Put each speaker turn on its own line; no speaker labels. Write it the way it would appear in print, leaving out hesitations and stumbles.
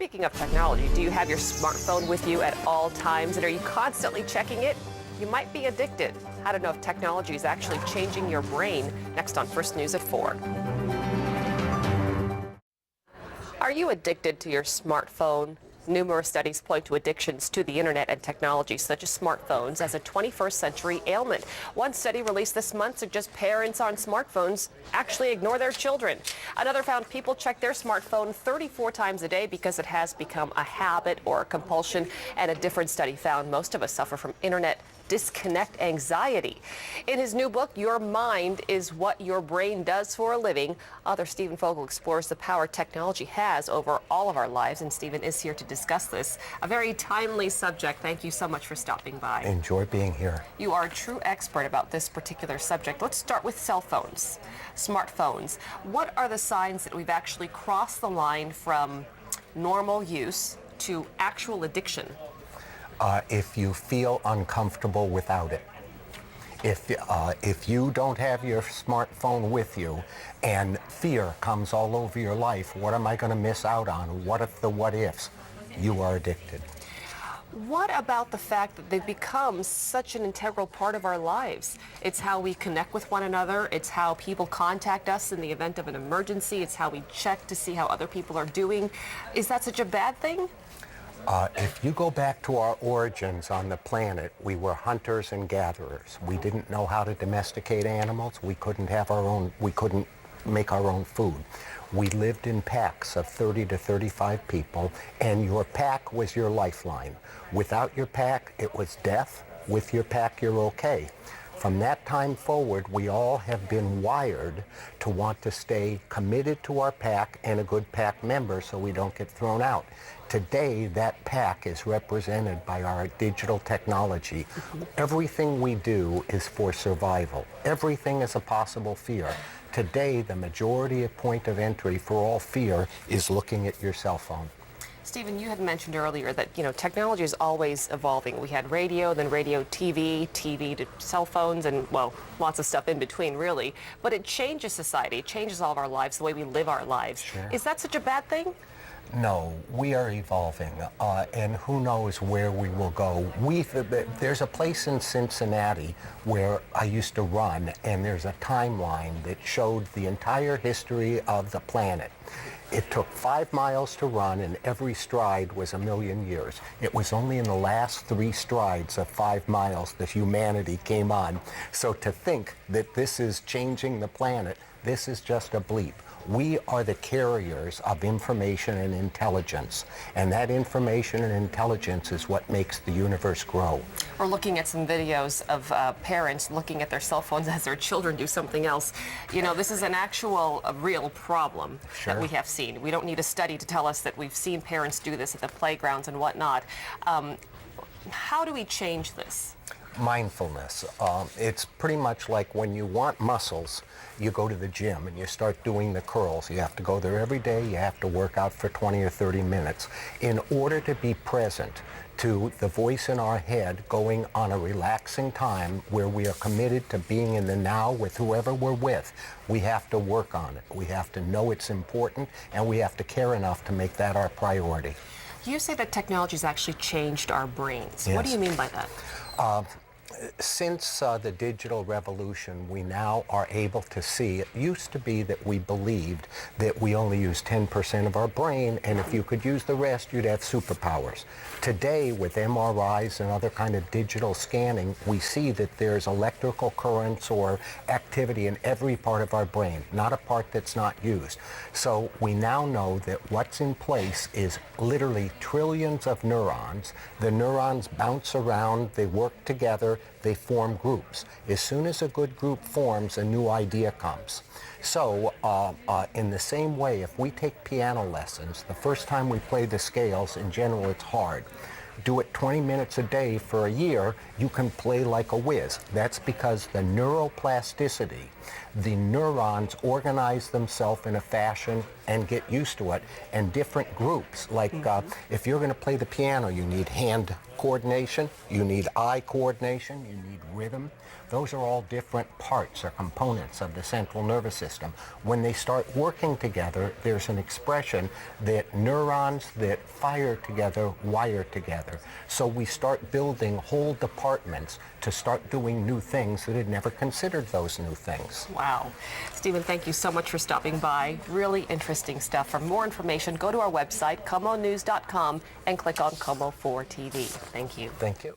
Speaking of technology, do you have your smartphone with you at all times, and are you constantly checking it? You might be addicted. How to know if technology is actually changing your brain. Next on First News at 4. Are you addicted to your smartphone? Numerous studies point to addictions to the internet and technology, such as smartphones, as a 21st century ailment. One study released this month suggests parents on smartphones actually ignore their children. Another found people check their smartphone 34 times a day because it has become a habit or a compulsion. And a different study found most of us suffer from internet disconnect anxiety. In his new book, Your Mind is What Your Brain Does for a Living, author Stephen Fogel explores the power technology has over all of our lives, and Stephen is here to discuss this. A very timely subject. Thank you so much for stopping by.
Enjoy being here.
You are a true expert about this particular subject. Let's start with cell phones, smartphones. What are the signs that we've actually crossed the line from normal use to actual addiction?
If you feel uncomfortable without it. If you don't have your smartphone with you and fear comes all over your life, what am I going to miss out on? What if the what ifs? You are addicted.
What about the fact that they've become such an integral part of our lives? It's how we connect with one another. It's how people contact us in the event of an emergency. It's how we check to see how other people are doing. Is that such a bad thing?
If you go back to our origins on the planet, we were hunters and gatherers. We didn't know how to domesticate animals. We couldn't make our own food. We lived in packs of 30 to 35 people, and your pack was your lifeline. Without your pack, it was death. With your pack, you're okay. From that time forward, we all have been wired to want to stay committed to our pack and a good pack member so we don't get thrown out. Today, that pack is represented by our digital technology. Everything we do is for survival. Everything is a possible fear. Today, the majority of point of entry for all fear is looking at your cell phone.
Stephen, you had mentioned earlier that, technology is always evolving. We had radio, then radio, TV to cell phones, and, well, lots of stuff in between, really. But it changes society. It changes all of our lives, the way we live our lives.
Sure.
Is that such a bad thing?
No, we are evolving, and who knows where we will go. There's a place in Cincinnati where I used to run, and there's a timeline that showed the entire history of the planet. It took 5 miles to run, and every stride was 1,000,000 years. It was only in the last 3 strides of 5 miles that humanity came on. So to think that this is changing the planet, this is just a bleep. We are the carriers of information and intelligence, and that information and intelligence is what makes the universe grow.
We're looking at some videos of parents looking at their cell phones as their children do something else. This is a real problem.
Sure.
That we have seen. We don't need a study to tell us that we've seen parents do this at the playgrounds and whatnot. How do we change this?
Mindfulness. It's pretty much like when you want muscles, you go to the gym and you start doing the curls. You have to go there every day. You have to work out for 20 or 30 minutes. In order to be present to the voice in our head going on a relaxing time where we are committed to being in the now with whoever we're with, we have to work on it. We have to know it's important, and we have to care enough to make that our priority.
You say that technology has actually changed our brains.
Yes.
What do you mean by that?
Since the digital revolution, we now are able to see. It used to be that we believed that we only use 10% of our brain, and if you could use the rest, you'd have superpowers. Today, with MRIs and other kind of digital scanning, we see that there's electrical currents or activity in every part of our brain, not a part that's not used. So we now know that what's in place is literally trillions of neurons. The neurons bounce around, they work together, they form groups. As soon as a good group forms, a new idea comes. So in the same way, if we take piano lessons, the first time we play the scales, in general, it's hard. Do it 20 minutes a day for a year, you can play like a whiz. That's because the neuroplasticity, the neurons organize themselves in a fashion and get used to it. And different groups, like if you're going to play the piano, you need hand coordination, you need eye coordination, you need rhythm. Those are all different parts or components of the central nervous system. When they start working together, there's an expression that neurons that fire together wire together. So we start building whole departments to start doing new things that had never considered those new things.
Wow. Stephen, thank you so much for stopping by. Really interesting stuff. For more information, go to our website, KOMOnews.com, and click on KOMO-TV. Thank you.
Thank you.